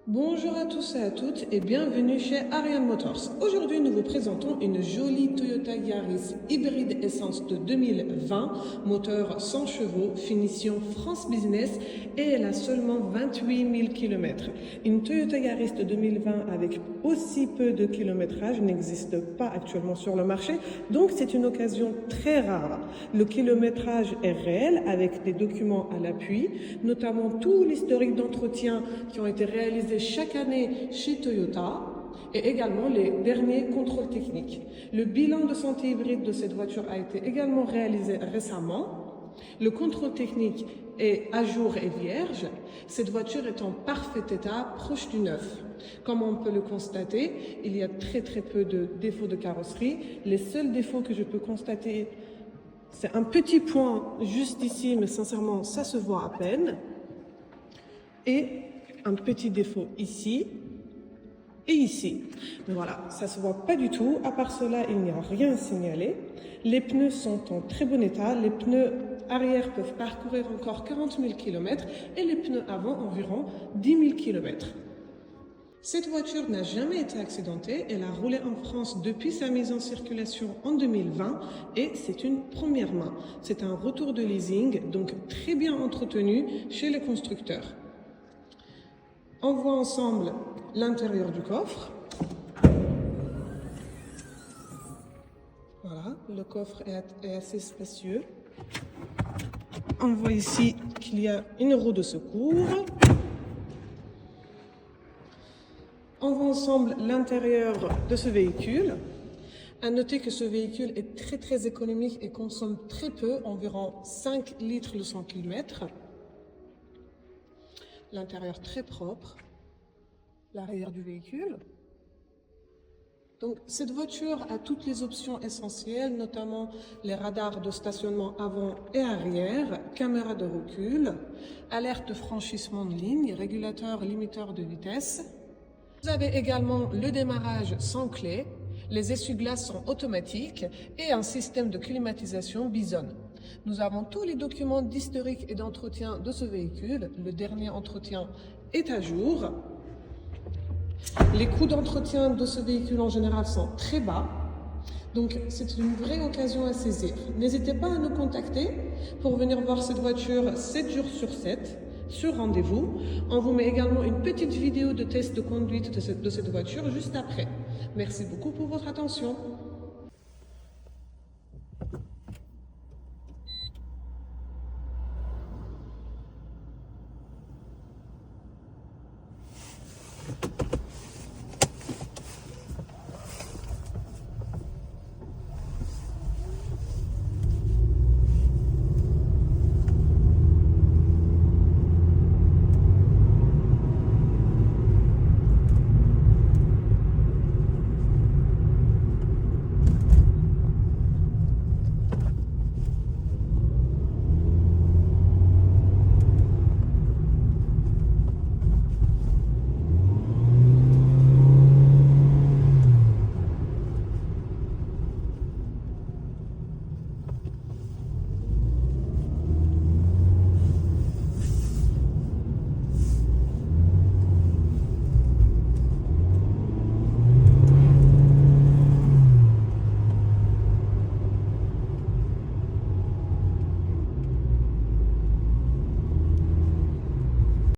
Bonjour à tous et à toutes et bienvenue chez Ariane Motors. Aujourd'hui, nous vous présentons une jolie Toyota Yaris hybride essence de 2020, moteur 100 chevaux, finition France Business et elle a seulement 28 000 km. Une Toyota Yaris de 2020 avec aussi peu de kilométrage n'existe pas actuellement sur le marché, donc c'est une occasion très rare. Le kilométrage est réel avec des documents à l'appui, notamment tout l'historique d'entretien qui ont été réalisés chaque année chez Toyota et également les derniers contrôles techniques. Le bilan de santé hybride de cette voiture a été également réalisé récemment. Le contrôle technique est à jour et vierge. Cette voiture est en parfait état, proche du neuf. Comme on peut le constater, il y a très peu de défauts de carrosserie. Les seuls défauts que je peux constater, c'est un petit point juste ici, mais sincèrement, ça se voit à peine. Et un petit défaut ici et ici. Mais voilà, ça se voit pas du tout. À part cela, il n'y a rien à signaler. Les pneus sont en très bon état. Les pneus arrière peuvent parcourir encore 40 000 km et les pneus avant environ 10 000 km. Cette voiture n'a jamais été accidentée. Elle a roulé en France depuis sa mise en circulation en 2020 et c'est une première main. C'est un retour de leasing, donc très bien entretenu chez les constructeurs. On voit ensemble l'intérieur du coffre. Voilà, le coffre est assez spacieux. On voit ici qu'il y a une roue de secours. On voit ensemble l'intérieur de ce véhicule. À noter que ce véhicule est très économique et consomme très peu, environ 5 litres le 100 km. L'intérieur très propre, l'arrière du véhicule. Donc cette voiture a toutes les options essentielles, notamment les radars de stationnement avant et arrière, caméra de recul, alerte de franchissement de ligne, régulateur limiteur de vitesse. Vous avez également le démarrage sans clé, les essuie-glaces sont automatiques et un système de climatisation Bison. Nous avons tous les documents d'historique et d'entretien de ce véhicule. Le dernier entretien est à jour. Les coûts d'entretien de ce véhicule en général sont très bas. Donc c'est une vraie occasion à saisir. N'hésitez pas à nous contacter pour venir voir cette voiture 7 jours sur 7 sur rendez-vous. On vous met également une petite vidéo de test de conduite de cette voiture juste après. Merci beaucoup pour votre attention.